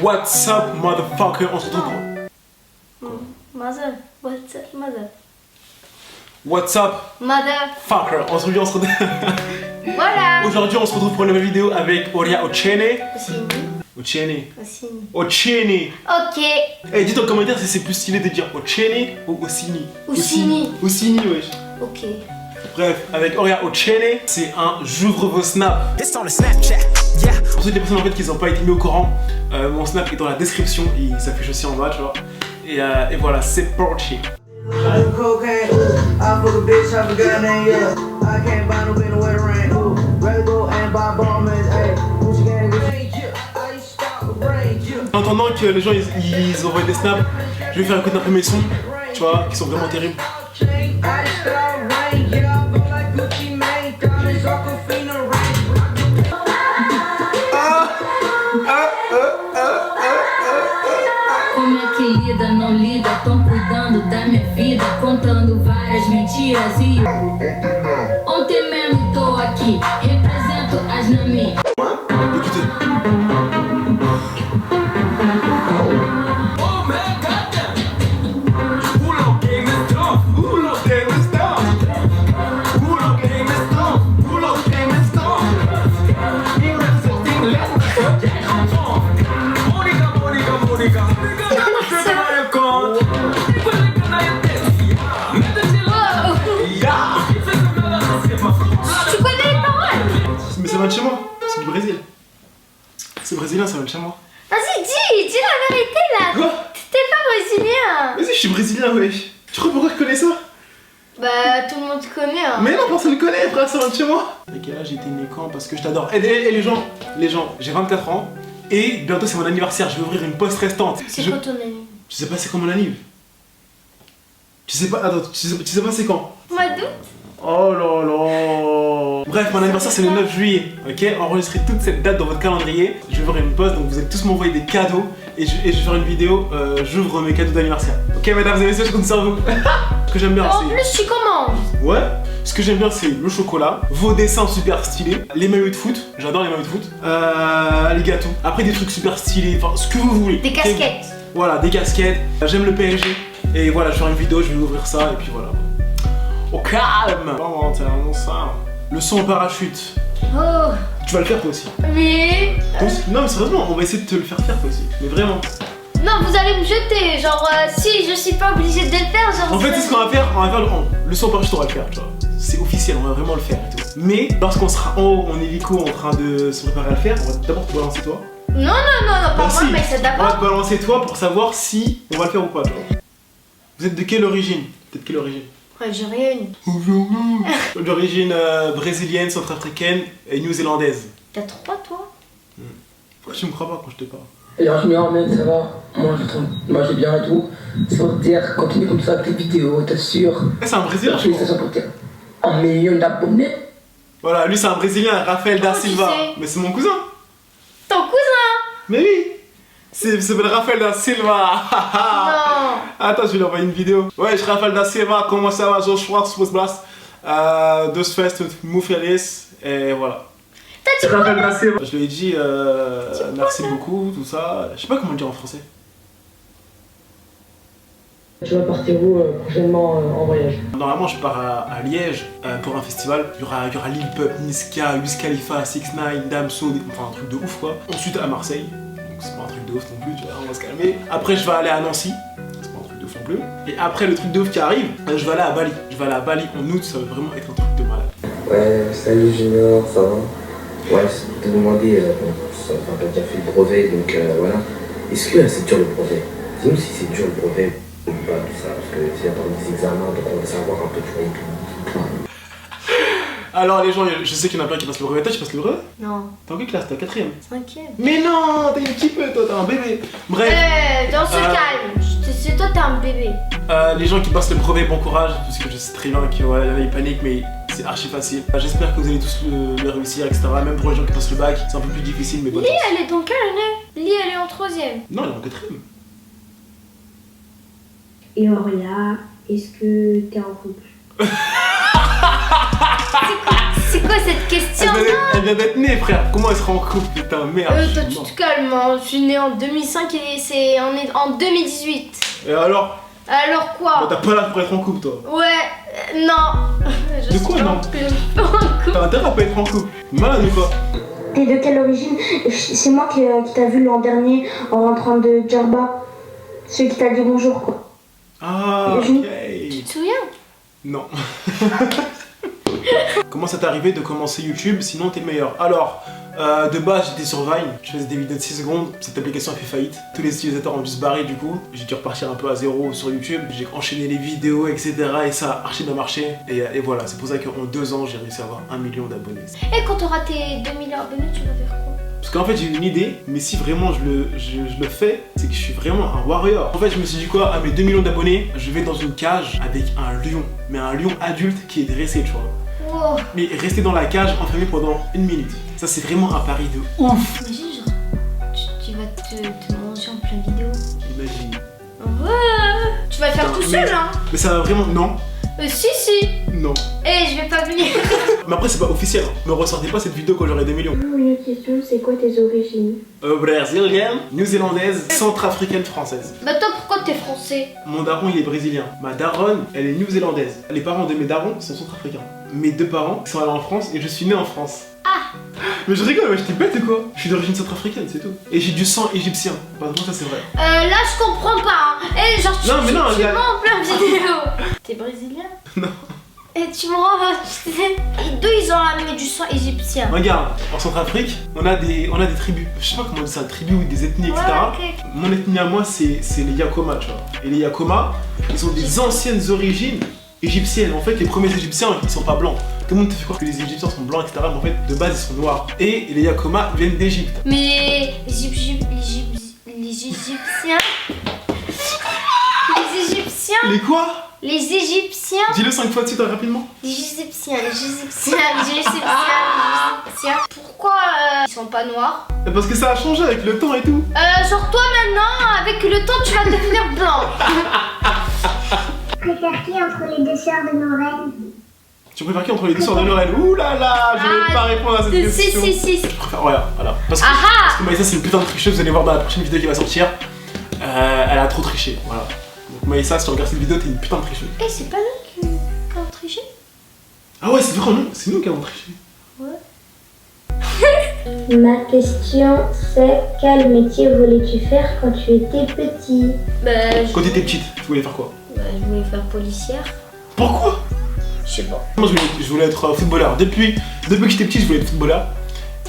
What's up, motherfucker? On se retrouve quand? Mother, what's up, mother? What's up, Motherfucker. on se retrouve. Voilà. Aujourd'hui, on se retrouve pour une nouvelle vidéo avec Oria Ochene. Ossini. Ochene. Ok. Et dites en commentaire si c'est plus stylé de dire Ochene ou Ossini. Ossini, wesh. Ok. Bref, avec Oria Ochene, c'est un j'ouvre vos snaps. It's on the Snapchat, yeah. Pour toutes les personnes en fait qui n'ont pas été mis au courant, mon snap est dans la description et il s'affiche aussi en bas, tu vois. Et voilà, c'est parti. En attendant que les gens ils envoient des snaps, je vais faire écouter un peu mes sons, tu vois, qui sont vraiment terribles. Como é que lida, não lida, tão cuidando da minha vida, contando várias mentiras e ontem mesmo tô aqui, represento as na minha. Mais ça va de chez moi, c'est du Brésil. C'est brésilien, ça va de chez moi. Vas-y, dis la vérité là. Quoi? T'es pas brésilien. Vas-y, je suis brésilien, wesh. Tu crois pourquoi je connais ça? Bah, tout le monde connaît. Hein. Mais non, personne ne connaît, frère, ça va de chez moi. À quel âge j'étais né quand? Parce que je t'adore. Et les gens, j'ai 24 ans et bientôt c'est mon anniversaire. Je vais ouvrir une poste restante. C'est quoi ton ami? Tu sais pas c'est quand mon anniv? Tu sais pas, attends, tu sais pas c'est quand? Mois d'août. Oh là là. Bref, mon anniversaire c'est le 9 juillet, ok? Enregistrez toute cette date dans votre calendrier. Je vais ouvrir une poste, donc vous allez tous m'envoyer des cadeaux et je vais faire une vidéo, j'ouvre mes cadeaux d'anniversaire. Ok mesdames et messieurs, je compte sur vous. Ce que j'aime bien En c'est... plus, tu commandes. Ouais. Ce que j'aime bien c'est le chocolat, vos dessins super stylés, les maillots de foot, j'adore les maillots de foot, les gâteaux, après des trucs super stylés, enfin ce que vous voulez. Des casquettes. Voilà, des casquettes, j'aime le PSG, et voilà, je vais faire une vidéo, je vais ouvrir ça, et puis voilà. Au calme. Non, c'est vraiment ça. Le son en parachute. Oh. Tu vas le faire toi aussi. Mais. Non mais sérieusement, on va essayer de te le faire toi aussi. Mais vraiment. Non, vous allez me jeter. Genre, si je suis pas obligée de le faire, genre. En fait, c'est ce qu'on va faire. On va faire le son en parachute, on va le faire, tu vois. C'est officiel, on va vraiment le faire et tout. Mais lorsqu'on sera en haut, en hélico, en train de se préparer à le faire, on va d'abord te balancer toi. Non, pas moi, si. mais c'est On va te d'abord. balancer toi pour savoir si on va le faire ou pas, tu vois. Vous êtes de quelle origine? T'es de quelle origine? Algérienne. D'origine brésilienne, centrafricaine et néo-zélandaise. T'as 3 toi? Pourquoi tu me crois pas quand je te parle? Et en général, mec, ça va. Moi, j'ai bien et tout. C'est pour te dire, continue comme ça avec tes vidéos, t'assures. C'est un Brésilien, je crois. Félicitations pour te dire. 1 million d'abonnés. Voilà, lui c'est un Brésilien, Rafael da Comment tu Silva. sais? Mais c'est mon cousin. Ton cousin? Mais oui. C'est s'appelle Rafael da Silva. Non. Attends, je vais lui envoyer une vidéo. Ouais, je suis Rafael da Silva, comment ça va? Joshua, Spos Blast. Dos Fest, Moufialis. Et voilà. T'as dit Rafael da Silva. Je lui ai dit merci beaucoup, tout ça. Je sais pas comment le dire en français. Tu vas partir où prochainement en voyage? Normalement, je pars à Liège pour un festival. Il y aura Lil Pup, Niska, Wiz Khalifa, 6ix9ine, Damso, enfin un truc de ouf quoi. Ensuite à Marseille. C'est pas un truc de ouf non plus, tu vois, on va se calmer. Après, je vais aller à Nancy, c'est pas un truc de ouf non plus. Et après, le truc de ouf qui arrive, je vais aller à Bali. Je vais aller à Bali en août, ça va vraiment être un truc de malade. Ouais, salut Junior, ça va? Ouais, je te demandais, t'as déjà fait le brevet, donc voilà. Est-ce que c'est dur le brevet? Dis-nous si c'est dur le brevet ou pas, tout ça, parce que c'est pendant des examens, donc on va savoir un peu, tu vois. Alors les gens, je sais qu'il y en a plein qui passent le brevet. Toi, tu passes le brevet? Non. T'es en quelle classe? T'es en 4ème? 5ème. Mais non, t'es un petit peu, toi, t'es un bébé. Bref. Dans ce calme. C'est toi, t'es un bébé. Les gens qui passent le brevet, bon courage, parce que je sais très bien qu'il y en a qui paniquent, mais c'est archi facile. J'espère que vous allez tous le réussir, etc. Même pour les gens qui passent le bac, c'est un peu plus difficile, mais bon. Lee, elle est dans quelle année? Lee, elle est en 3ème. Non, elle est en 4ème. Et Auria, est-ce que t'es en couple? c'est quoi cette question? Elle vient d'être née, frère. Comment elle sera en couple? Putain, merde. Toi, tu te calmes, hein. Je suis née en 2005 et on est en 2018. Et alors? Alors quoi? T'as pas l'âge pour être en couple, toi. Ouais, non. De quoi, non? T'as intérêt à pas être en couple. Malade ou quoi? T'es de quelle origine? C'est moi qui t'a vu l'an dernier en rentrant de Djerba. Celui qui t'a dit bonjour, quoi. Ah, ok. Tu te souviens? Non. Comment ça t'est arrivé de commencer YouTube, sinon t'es le meilleur? Alors, de base j'étais sur Vine, je faisais des vidéos de 6 secondes, cette application a fait faillite. Tous les utilisateurs ont dû se barrer du coup, j'ai dû repartir un peu à zéro sur YouTube, j'ai enchaîné les vidéos, etc. et ça a archi bien marché. Et voilà, c'est pour ça qu'en 2 ans j'ai réussi à avoir 1 million d'abonnés. Et quand t'auras tes 2 millions d'abonnés, tu vas faire quoi? Parce qu'en fait j'ai une idée, mais si vraiment je le fais, c'est que je suis vraiment un warrior. En fait je me suis dit quoi, à mes 2 millions d'abonnés, je vais dans une cage avec un lion, mais un lion adulte qui est dressé, tu vois. Wow. Mais rester dans la cage enfermé pendant 1 minute. Ça c'est vraiment un pari de ouf. Imagine genre, tu vas te manger en pleine vidéo. Imagine. Ouais. Tu vas le faire tout seul, hein. Mais ça va vraiment... Non. Si. Non. Eh, je vais pas venir. Mais après c'est pas officiel. Hein. Ne ressortez pas cette vidéo quand j'aurai 2 millions. Une autre question, c'est quoi tes origines? Brésilienne, new-zélandaise, centrafricaine, française. Bah toi, pourquoi t'es français? Mon daron il est brésilien. Ma daronne, elle est new-zélandaise. Les parents de mes darons sont centrafricains. Mes 2 parents sont allés en France et je suis né en France. Ah. Mais je rigole, j'étais bête ou quoi? Je suis d'origine centrafricaine, c'est tout. Et j'ai du sang égyptien. Par contre ça c'est vrai. Là, je comprends pas. Hein. Eh, genre, tu Non, mais non, tu regarde. mens en plein vidéo. T'es brésilien? Non. Et tu me rends. Les deux, ils ont amené du sang égyptien. Regarde, en Centrafrique, on a des tribus. Je sais pas comment on dit ça, tribus ou des ethnies, etc. Ouais, ok. Mon ethnie à moi, c'est les Yakoma, tu vois. Et les Yakoma, ils ont des anciennes origines égyptiennes. En fait, les premiers Égyptiens, ils sont pas blancs. Tout le monde te fait croire que les Égyptiens sont blancs, etc. Mais en fait, de base, ils sont noirs. Et les Yakoma viennent d'Égypte. Mais les Égyptiens. Les Égyptiens. Les quoi? Les Égyptiens. Dis-le 5 fois de suite, rapidement. Les Égyptiens. Pourquoi ils sont pas noirs? Parce que ça a changé avec le temps et tout. Genre toi maintenant, avec le temps, tu vas devenir blanc. Tu préfères qui entre les 2 sœurs de Noël? Tu préfères qui entre les 2 sœurs de Noël? Ouh là là, je vais pas répondre à cette question. Si. Je préfère, voilà. Parce que Maïssa, c'est une putain de tricheuse, vous allez voir dans la prochaine vidéo qui va sortir. Elle a trop triché, voilà. Donc Maïssa, si tu regardes cette vidéo, t'es une putain de tricheuse. Eh, c'est pas nous qui ont triché? Ah ouais, c'est vrai, non, c'est nous qui avons triché. Ma question, c'est quel métier voulais-tu faire quand tu étais petit? Quand t'étais petite, tu voulais faire quoi? Je voulais faire policière. Pourquoi? Je sais pas. Moi, je voulais être footballeur. Depuis que j'étais petit, je voulais être footballeur.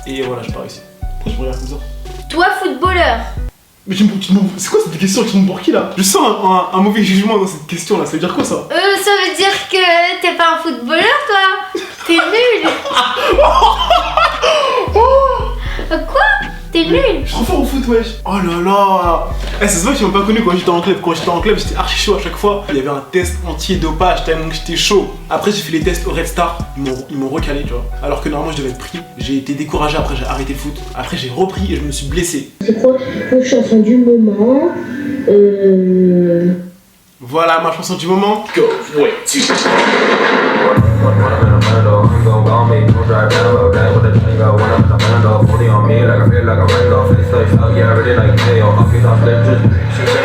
Et voilà, j'ai pas réussi. Pourquoi je me regarde comme ça? Toi, footballeur. Mais c'est quoi cette question? Tu me pour qui là? Je sens un mauvais jugement dans cette question là. Ça veut dire quoi ça? Ça veut dire que t'es pas un footballeur, toi. T'es nul. Quoi? T'es nul. Je suis trop fort au foot, wesh. Oh là là. Eh, ça se voit que tu m'as pas connu quand j'étais en club. Quand j'étais en club, j'étais archi chaud à chaque fois. Il y avait un test anti-dopage tellement que j'étais chaud. Après, j'ai fait les tests au Red Star. Ils m'ont recalé, tu vois. Alors que normalement, je devais être pris. J'ai été découragé. Après, j'ai arrêté le foot. Après, j'ai repris et je me suis blessé. C'est quoi votre chanson du moment? Voilà ma chanson du moment. Go, ouais, tu.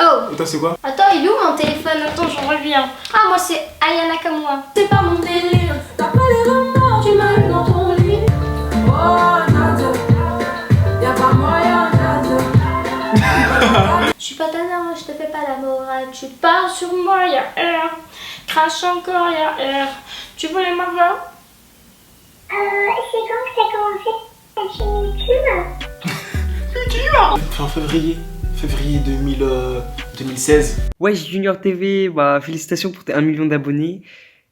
Oh. Et toi, c'est quoi? Attends, il est où mon téléphone? Attends, j'en reviens. Ah, moi, c'est Aya Nakamura. C'est pas mon délire. T'as pas les remords, tu m'as eu dans ton lit. Oh, Nadia. Y'a pas moyen, Nadia. Je suis pas ta mère, moi, je te fais pas la morale. Tu pars sur moi, y'a air. Crache encore, y'a air. Tu voulais m'avoir? C'est quand que t'as commencé ta chaîne YouTube? Fin février 2016. Ouais, Junior TV, bah félicitations pour tes 1 million d'abonnés.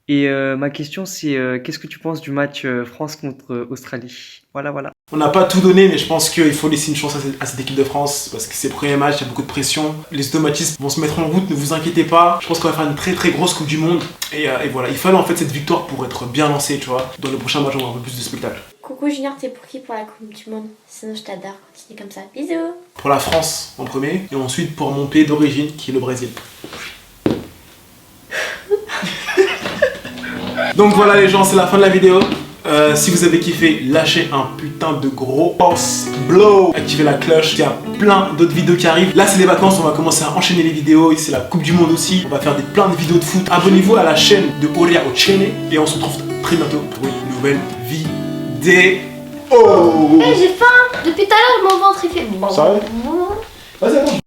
Et ma question c'est qu'est-ce que tu penses du match France contre Australie? Voilà. On n'a pas tout donné, mais je pense qu'il faut laisser une chance à cette équipe de France parce que c'est le premier match, il y a beaucoup de pression. Les automatismes vont se mettre en route, ne vous inquiétez pas. Je pense qu'on va faire une très très grosse Coupe du Monde. Et voilà, il fallait en fait cette victoire pour être bien lancé, tu vois. Dans le prochain match, on va avoir un peu plus de spectacle. Coucou Junior, t'es pour qui pour la Coupe du Monde? Sinon, je t'adore. Continue comme ça. Bisous. Pour la France en premier, et ensuite pour mon pays d'origine qui est le Brésil. Donc voilà les gens, c'est la fin de la vidéo. Si vous avez kiffé, lâchez un putain de gros pouce blow. Activez la cloche, il y a plein d'autres vidéos qui arrivent. Là c'est les vacances, on va commencer à enchaîner les vidéos. C'est la Coupe du Monde aussi. On va faire plein de vidéos de foot. Abonnez-vous à la chaîne de Oria Ochene. Et on se retrouve très bientôt pour une nouvelle vidéo. Hey, j'ai faim. Depuis tout à l'heure, mon ventre il fait... Sérieux? Vas-y, attends.